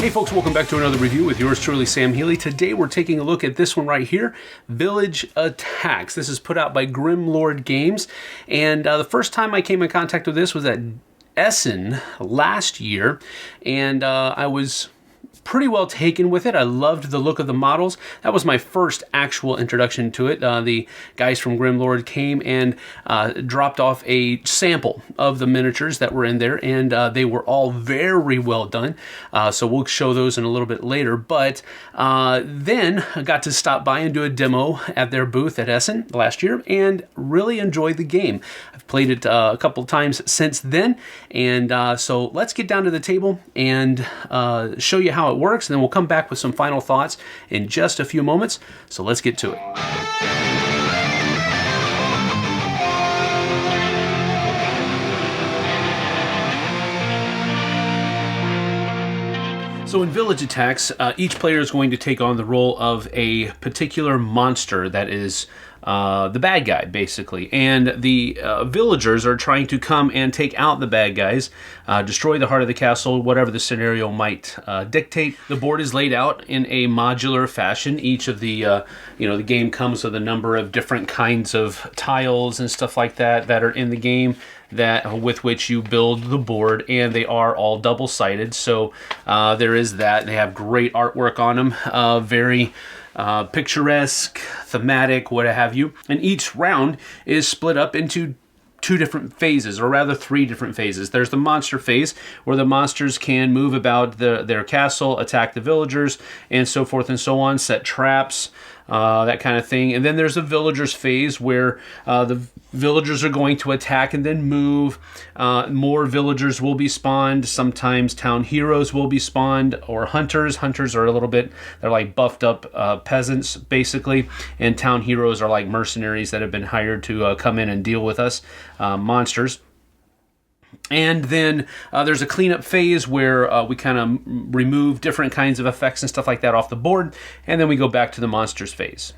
Hey folks, welcome back to another review with yours truly, Sam Healey. Today we're taking a look at this one right here, Village Attacks. This is put out by Grimlord Games, and the first time I came in contact with this was at Essen last year, and I was pretty well taken with it. I loved the look of the models. That was my first actual introduction to it. The guys from Grimlord came and dropped off a sample of the miniatures that were in there, and they were all very well done. So we'll show those in a little bit later. But then I got to stop by and do a demo at their booth at Essen last year and really enjoyed the game. I've played it a couple times since then, and so let's get down to the table and show you how it works, and then we'll come back with some final thoughts in just a few moments. So let's get to it. So in Village Attacks, each player is going to take on the role of a particular monster that is the bad guy, basically. And the villagers are trying to come and take out the bad guys, destroy the heart of the castle, whatever the scenario might dictate. The board is laid out in a modular fashion. Each of the, the game comes with a number of different kinds of tiles and stuff like that that are in the game, that with which you build the board, and they are all double-sided. So there is that. They have great artwork on them, very picturesque, thematic, what have you. And each round is split up into two different phases, or rather three different phases. There's the monster phase, where the monsters can move about their castle, attack the villagers, and so forth and so on, set traps, that kind of thing. And then there's the villagers phase, where the villagers are going to attack and then move. More villagers will be spawned. Sometimes town heroes will be spawned, or hunters. Hunters are a little bit, they're like buffed up peasants, basically. And town heroes are like mercenaries that have been hired to come in and deal with us, monsters. And then there's a cleanup phase where we kind of remove different kinds of effects and stuff like that off the board, and then we go back to the monsters phase.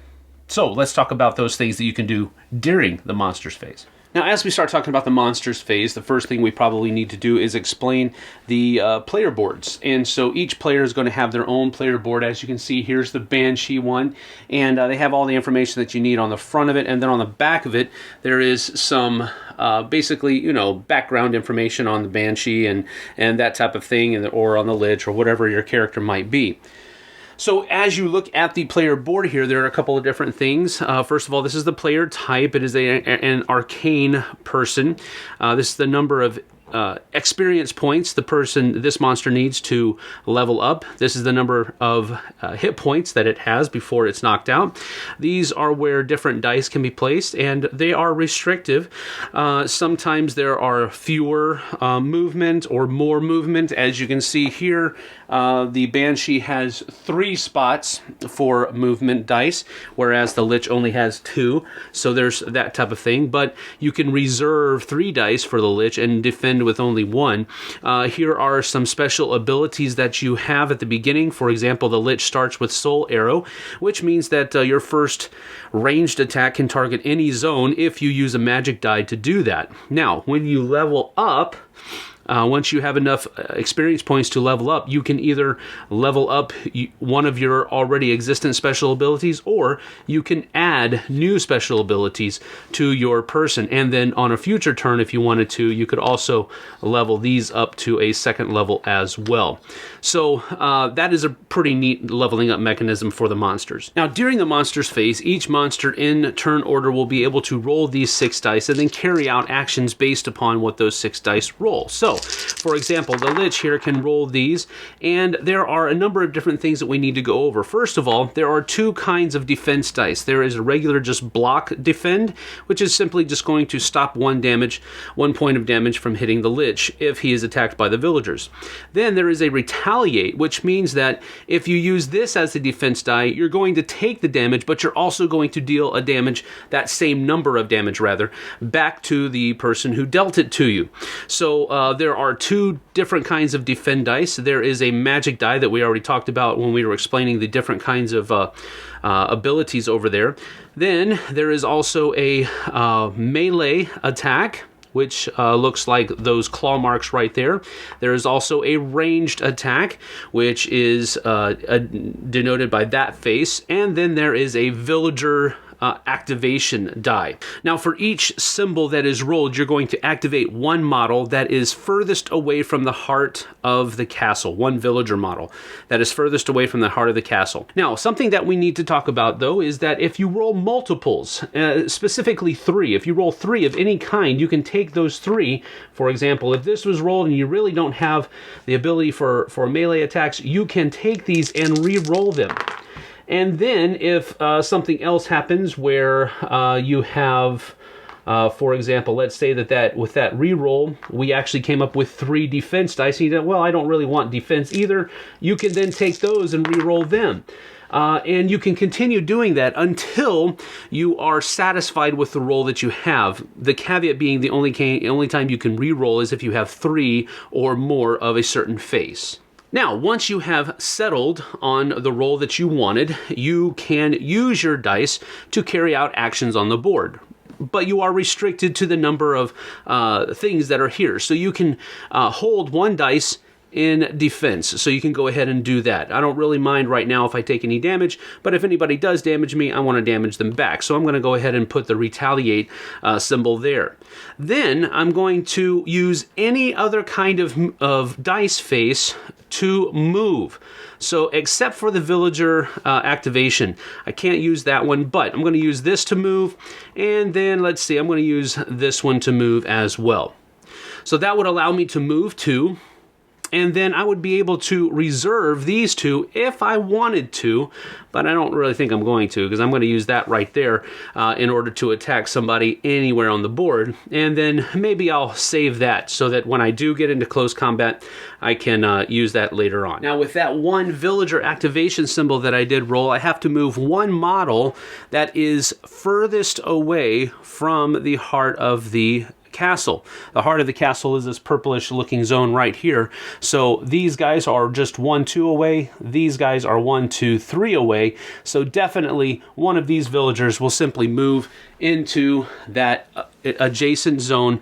So let's talk about those things that you can do during the monsters phase. Now, as we start talking about the monsters phase, the first thing we probably need to do is explain the player boards. And so each player is going to have their own player board. As you can see, here's the Banshee one, and they have all the information that you need on the front of it, and then on the back of it, there is some basically, background information on the Banshee and that type of thing, or on the Lich, or whatever your character might be. So as you look at the player board here, there are a couple of different things. First of all, this is the player type. It is an arcane person. This is the number of experience points this monster needs to level up. This is the number of hit points that it has before it's knocked out. These are where different dice can be placed, and they are restrictive. Sometimes there are fewer movement or more movement. As you can see here, the Banshee has 3 spots for movement dice, whereas the Lich only has 2. So there's that type of thing. But you can reserve 3 dice for the Lich and defend with only 1. Here are some special abilities that you have at the beginning. For example, the Lich starts with Soul Arrow, which means that your first ranged attack can target any zone if you use a magic die to do that. Now, when you level up, once you have enough experience points to level up, you can either level up one of your already existent special abilities, or you can add new special abilities to your person. And then on a future turn, if you wanted to, you could also level these up to a second level as well. So that is a pretty neat leveling up mechanism for the monsters. Now, during the monsters phase, each monster in turn order will be able to roll these 6 dice and then carry out actions based upon what those 6 dice roll. So, for example, the Lich here can roll these, and there are a number of different things that we need to go over. First of all, there are 2 kinds of defense dice. There is a regular just block defend, which is simply just going to stop 1 point of damage from hitting the Lich if he is attacked by the villagers. Then there is a retaliate, which means that if you use this as a defense die, you're going to take the damage, but you're also going to deal that same number of damage, back to the person who dealt it to you. So there are 2 different kinds of defend dice. There is a magic die that we already talked about when we were explaining the different kinds of abilities over there. Then there is also a melee attack, which looks like those claw marks right there. There is also a ranged attack, which is denoted by that face. And then there is a villager activation die. Now for each symbol that is rolled, you're going to activate one model that is furthest away from the heart of the castle, one villager model that is furthest away from the heart of the castle. Now, something that we need to talk about though is that if you roll multiples, specifically 3, if you roll 3 of any kind, you can take those 3. For example, if this was rolled and you really don't have the ability for melee attacks, you can take these and re-roll them. And then if something else happens where you have, for example, let's say that with that reroll, we actually came up with 3 defense dice. And you well, I don't really want defense either. You can then take those and re-roll them. And you can continue doing that until you are satisfied with the roll that you have. The caveat being the only time you can re-roll is if you have 3 or more of a certain face. Now, once you have settled on the roll that you wanted, you can use your dice to carry out actions on the board. But you are restricted to the number of things that are here. So you can hold 1 dice in defense. So you can go ahead and do that. I don't really mind right now if I take any damage, but if anybody does damage me, I want to damage them back. So I'm going to go ahead and put the retaliate symbol there. Then I'm going to use any other kind of dice face to move. So except for the villager activation, I can't use that one, but I'm going to use this to move. And then let's see, I'm going to use this one to move as well. So that would allow me to move 2. And then I would be able to reserve these 2 if I wanted to, but I don't really think I'm going to, because I'm going to use that right there in order to attack somebody anywhere on the board. And then maybe I'll save that so that when I do get into close combat, I can use that later on. Now with that 1 villager activation symbol that I did roll, I have to move 1 model that is furthest away from the heart of the castle. The heart of the castle is this purplish looking zone right here. So these guys are just 1, 2 away. These guys are 1, 2, 3 away. So definitely one of these villagers will simply move into that adjacent zone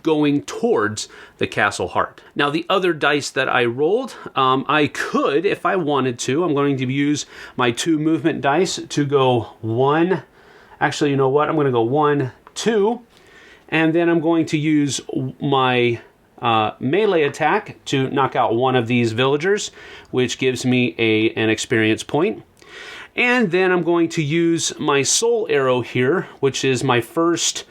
going towards the castle heart. Now the other dice that I rolled, I could, if I wanted to, I'm going to use my 2 movement dice to go 1. Actually, you know what? I'm going to go 1, 2. And then I'm going to use my melee attack to knock out one of these villagers, which gives me an experience point. And then I'm going to use my soul arrow here, which is my first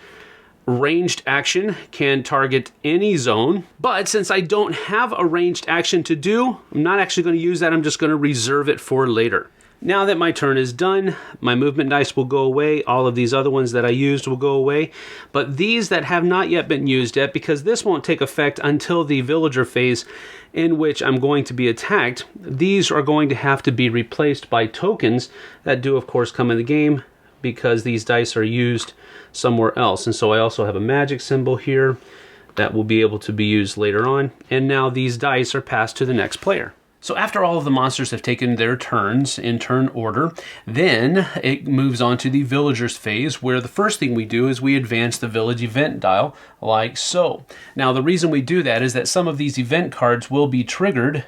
ranged action, can target any zone. But since I don't have a ranged action to do, I'm not actually going to use that. I'm just going to reserve it for later. Now that my turn is done, my movement dice will go away. All of these other ones that I used will go away. But these that have not yet been used yet, because this won't take effect until the villager phase in which I'm going to be attacked, these are going to have to be replaced by tokens that do, of course, come in the game because these dice are used somewhere else. And so I also have a magic symbol here that will be able to be used later on. And now these dice are passed to the next player. So after all of the monsters have taken their turns in turn order, then it moves on to the villagers phase, where the first thing we do is we advance the village event dial like so. Now the reason we do that is that some of these event cards will be triggered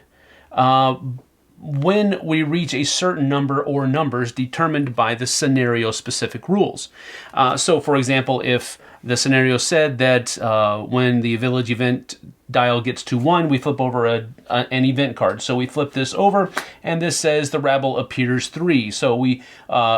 when we reach a certain number or numbers determined by the scenario specific rules. So for example, if the scenario said that when the village event dial gets to 1, we flip over an event card. So we flip this over, and this says the rabble appears 3. So we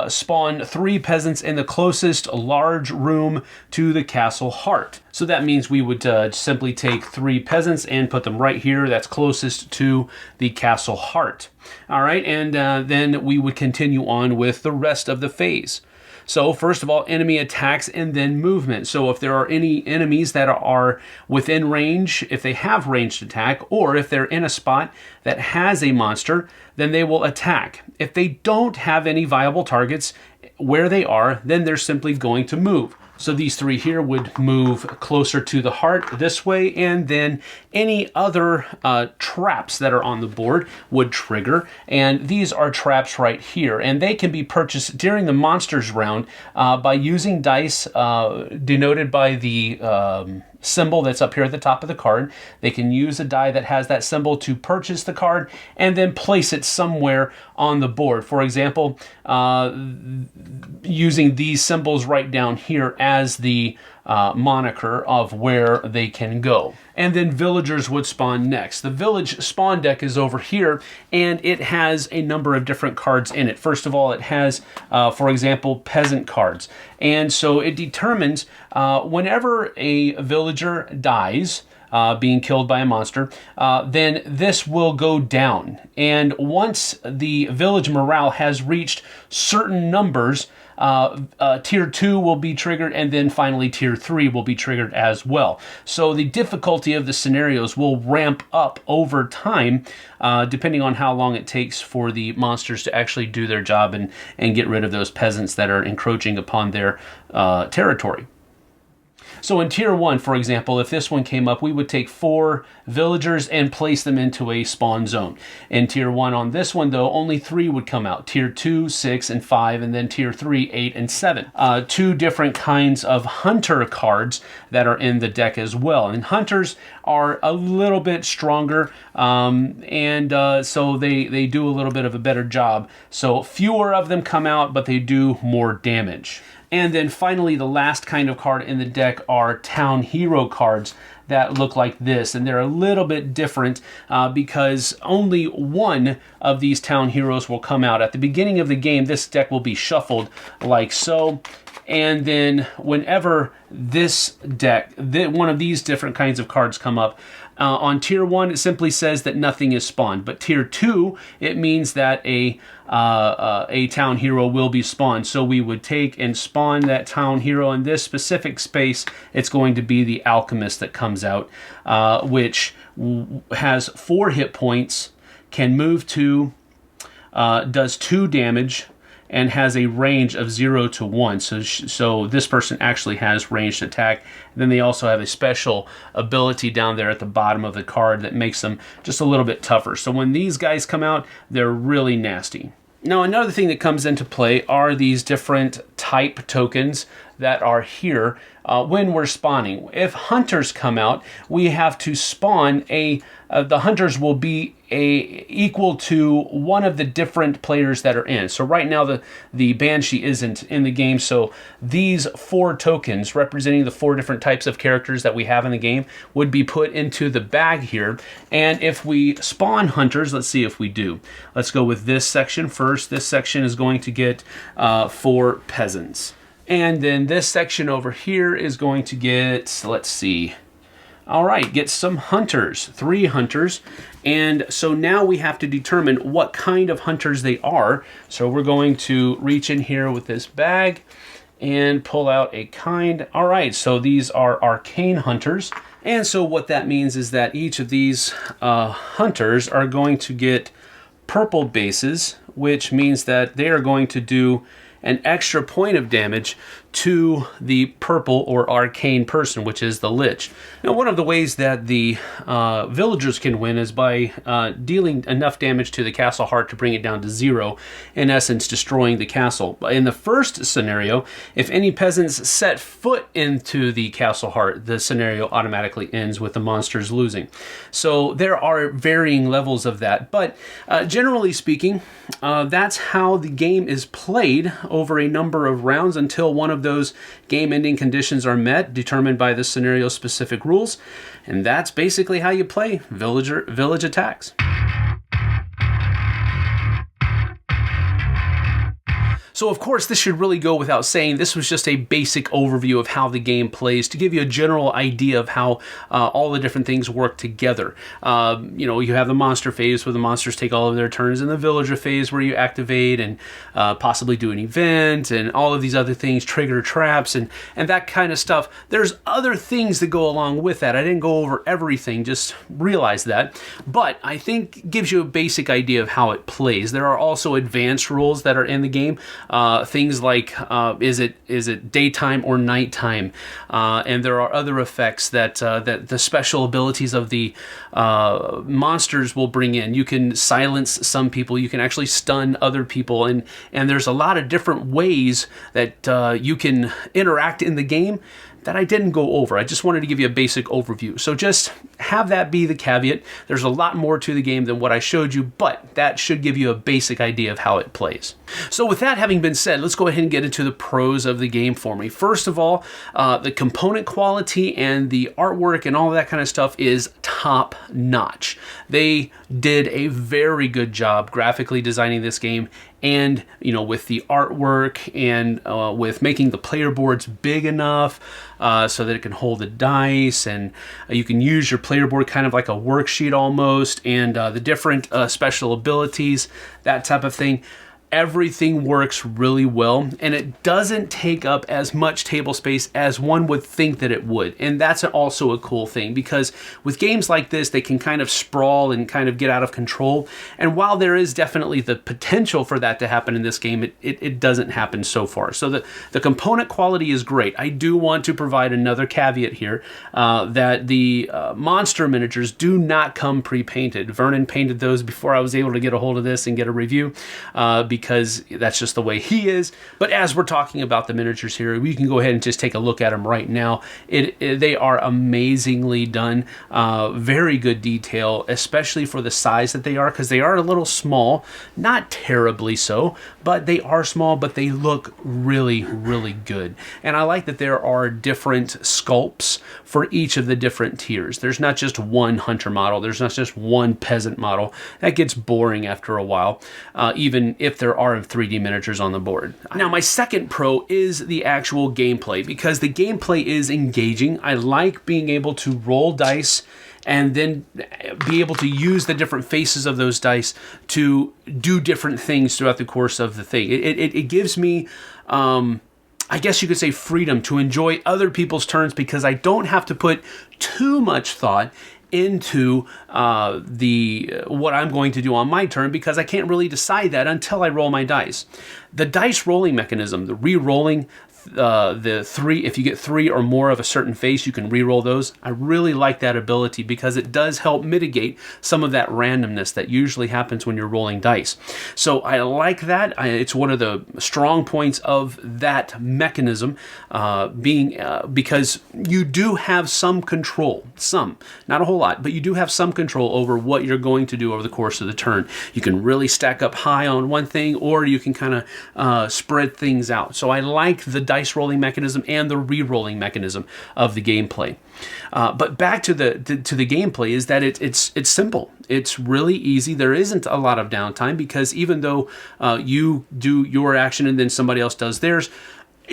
spawn 3 peasants in the closest large room to the castle heart. So that means we would simply take 3 peasants and put them right here. That's closest to the castle heart. All right, and then we would continue on with the rest of the phase. So first of all, enemy attacks and then movement. So if there are any enemies that are within range, if they have ranged attack, or if they're in a spot that has a monster, then they will attack. If they don't have any viable targets where they are, then they're simply going to move. So these 3 here would move closer to the heart this way, and then any other traps that are on the board would trigger. And these are traps right here, and they can be purchased during the monsters round by using dice denoted by the symbol that's up here at the top of the card. They can use a die that has that symbol to purchase the card and then place it somewhere on the board. For example, using these symbols right down here as the moniker of where they can go. And then villagers would spawn next. The village spawn deck is over here, and it has a number of different cards in it. First of all, it has, for example, peasant cards. And so it determines whenever a villager dies, being killed by a monster, then this will go down. And once the village morale has reached certain numbers, tier 2 will be triggered, and then finally tier 3 will be triggered as well. So the difficulty of the scenarios will ramp up over time, depending on how long it takes for the monsters to actually do their job and get rid of those peasants that are encroaching upon their territory. So in tier 1, for example, if this one came up, we would take 4 villagers and place them into a spawn zone. In tier 1 on this one, though, only 3 would come out. Tier 2, 6, and 5, and then tier 3, 8, and 7. 2 different kinds of hunter cards that are in the deck as well. And hunters are a little bit stronger, so they do a little bit of a better job. So fewer of them come out, but they do more damage. And then finally, the last kind of card in the deck are town hero cards that look like this. And they're a little bit different because only one of these town heroes will come out. At the beginning of the game, this deck will be shuffled like so. And then whenever this deck, one of these different kinds of cards come up, on tier 1, it simply says that nothing is spawned. But tier 2, it means that a town hero will be spawned. So we would take and spawn that town hero. In this specific space, it's going to be the alchemist that comes out, which has 4 hit points, can move 2, does 2 damage, and has a range of 0 to 1. So this person actually has ranged attack. And then they also have a special ability down there at the bottom of the card that makes them just a little bit tougher. So when these guys come out, they're really nasty. Now, another thing that comes into play are these different type tokens that are here when we're spawning. If hunters come out, we have to spawn the hunters will be equal to one of the different players that are in. So right now the Banshee isn't in the game, so these 4 tokens representing the 4 different types of characters that we have in the game would be put into the bag here. And if we spawn hunters, let's see if we do. Let's go with this section first. This section is going to get 4 peasants. And then this section over here is going to get, let's see, all right, get some hunters, 3 hunters. And so now we have to determine what kind of hunters they are. So we're going to reach in here with this bag and pull out a kind. All right, so these are arcane hunters. And so what that means is that each of these hunters are going to get purple bases, which means that they are going to do an extra point of damage to the purple or arcane person, which is the Lich. Now, one of the ways that the villagers can win is by dealing enough damage to the castle heart to bring it down to 0, in essence destroying the castle. In the first scenario, if any peasants set foot into the castle heart, the scenario automatically ends with the monsters losing. So there are varying levels of that, but generally speaking, that's how the game is played over a number of rounds until one of those game-ending conditions are met, determined by the scenario-specific rules, and that's basically how you play village attacks. So of course, this should really go without saying. This was just a basic overview of how the game plays to give you a general idea of how all the different things work together. You have the monster phase where the monsters take all of their turns, and the villager phase where you activate and possibly do an event, and all of these other things, trigger traps, and that kind of stuff. There's other things that go along with that. I didn't go over everything, just realize that. But I think it gives you a basic idea of how it plays. There are also advanced rules that are in the game. Things like is it daytime or nighttime, and there are other effects that the special abilities of the monsters will bring in. You can silence some people, you can actually stun other people, and there's a lot of different ways that you can interact in the game that I didn't go over. I just wanted to give you a basic overview. So just have that be the caveat. There's a lot more to the game than what I showed you, but that should give you a basic idea of how it plays. So with that having been said, let's go ahead and get into the pros of the game for me. First of all, the component quality and the artwork and all that kind of stuff is top notch. They did a very good job graphically designing this game, and with the artwork and with making the player boards big enough so that it can hold the dice, and you can use your player board kind of like a worksheet almost, and the different special abilities, that type of thing. Everything works really well, and it doesn't take up as much table space as one would think that it would. And that's also a cool thing, because with games like this, they can kind of sprawl and kind of get out of control. And while there is definitely the potential for that to happen in this game, it doesn't happen so far. So the component quality is great. I do want to provide another caveat here, that the monster miniatures do not come pre-painted. Vernon painted those before I was able to get a hold of this and get a review, because that's just the way he is. But as we're talking about the miniatures here, we can go ahead and just take a look at them right now. They are amazingly done. Very good detail, especially for the size that they are, because they are a little small. Not terribly so, but they are small, but they look really, really good. And I like that there are different sculpts for each of the different tiers. There's not just one hunter model. There's not just one peasant model. That gets boring after a while, even if there are 3D miniatures on the board. Now, my second pro is the actual gameplay, because the gameplay is engaging. I like being able to roll dice and then be able to use the different faces of those dice to do different things throughout the course of the thing. It gives me, I guess you could say, freedom to enjoy other people's turns, because I don't have to put too much thought into what I'm going to do on my turn, because I can't really decide that until I roll my dice. The dice rolling mechanism, the re-rolling, if you get 3 or more of a certain face, you can re-roll those. I really like that ability, because it does help mitigate some of that randomness that usually happens when you're rolling dice. So I like that. It's one of the strong points of that mechanism, because you do have some control, not a whole lot, but you do have some control over what you're going to do over the course of the turn. You can really stack up high on one thing, or you can kind of spread things out. So I like the dice rolling mechanism and the re-rolling mechanism of the gameplay. But back to the gameplay, is that it's simple. It's really easy. There isn't a lot of downtime, because even though you do your action and then somebody else does theirs,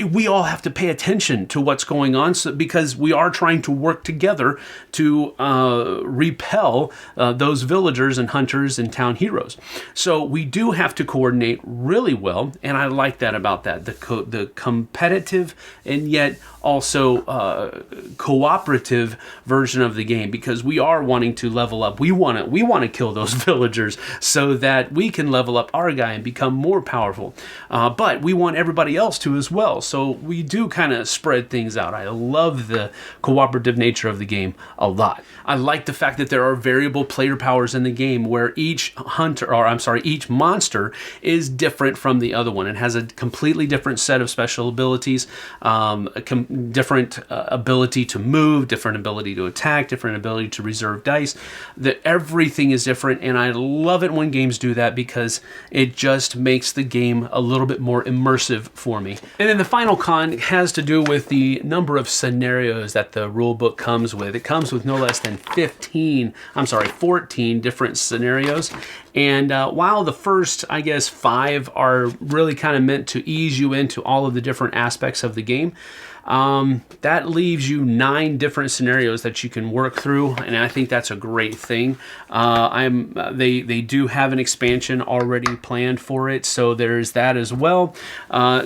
we all have to pay attention to what's going on, because we are trying to work together to repel those villagers and hunters and town heroes. So we do have to coordinate really well, and I like that about that. The competitive and yet also cooperative version of the game, because we are wanting to level up. We want to kill those villagers so that we can level up our guy and become more powerful. But we want everybody else to as well. So we do kind of spread things out. I love the cooperative nature of the game a lot. I like the fact that there are variable player powers in the game, where each monster is different from the other one. It has a completely different set of special abilities, different ability to move, different ability to attack, different ability to reserve dice. Everything is different, and I love it when games do that, because it just makes the game a little bit more immersive for me. And then the final con has to do with the number of scenarios that the rule book comes with. It comes with no less than 14 different scenarios. And while the first, 5 are really kind of meant to ease you into all of the different aspects of the game, that leaves you 9 different scenarios that you can work through, and I think that's a great thing. They do have an expansion already planned for it, so there's that as well.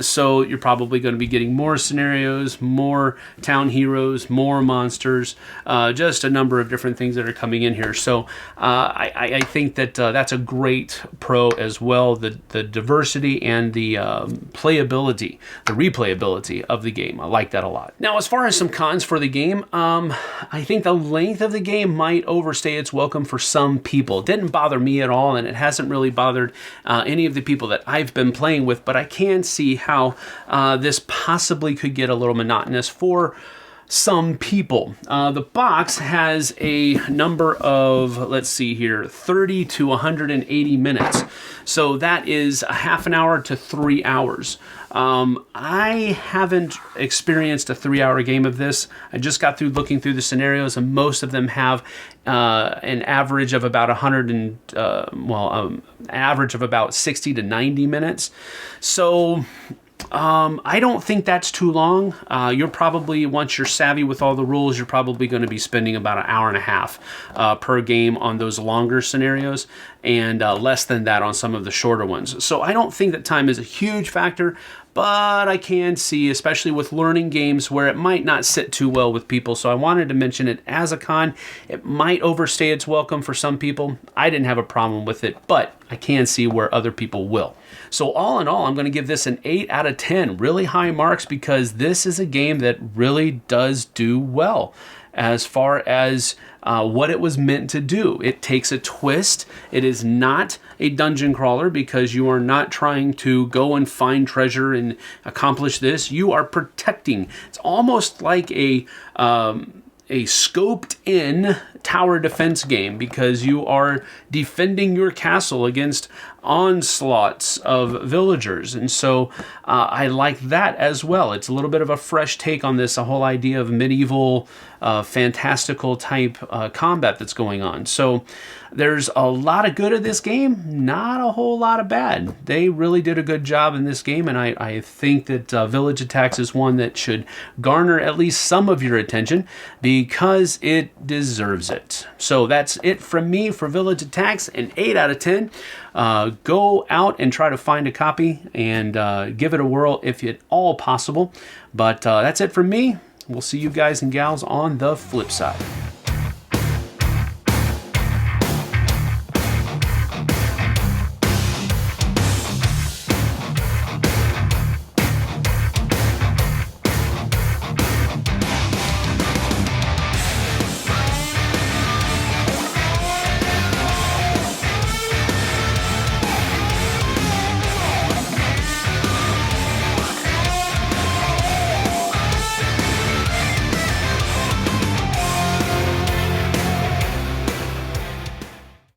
So you're probably going to be getting more scenarios, more town heroes, more monsters, just a number of different things that are coming in here. So I think that that's a great pro as well. The diversity and the playability, the replayability of the game. I like that a lot. Now, as far as some cons for the game, I think the length of the game might overstay its welcome for some people. It didn't bother me at all, and it hasn't really bothered any of the people that I've been playing with, but I can see how this possibly could get a little monotonous for some people. The box has a number of, let's see here, 30 to 180 minutes. So that is a half an hour to 3 hours. I haven't experienced a 3-hour game of this. I just got through looking through the scenarios, and most of them have an average of about average of about 60 to 90 minutes. So I don't think that's too long. You're probably, once you're savvy with all the rules, you're probably going to be spending about an hour and a half per game on those longer scenarios, and less than that on some of the shorter ones. So I don't think that time is a huge factor, but I can see, especially with learning games, where it might not sit too well with people. So I wanted to mention it as a con. It might overstay its welcome for some people. I didn't have a problem with it, but I can see where other people will. So all in all, I'm going to give this an 8 out of 10. Really high marks, because this is a game that really does do well as far as what it was meant to do. It takes a twist. It is not a dungeon crawler, because you are not trying to go and find treasure and accomplish this. You are protecting. It's almost like a scoped in tower defense game, because you are defending your castle against onslaughts of villagers. And so I like that as well. It's a little bit of a fresh take on this, a whole idea of medieval fantastical type combat that's going on. So there's a lot of good of this game, not a whole lot of bad. They really did a good job in this game, and I think that Village Attacks is one that should garner at least some of your attention, because it deserves it. So that's it from me for Village Attacks, an 8 out of 10. Go out and try to find a copy and give it a whirl if at all possible. But that's it from me. We'll see you guys and gals on the flip side.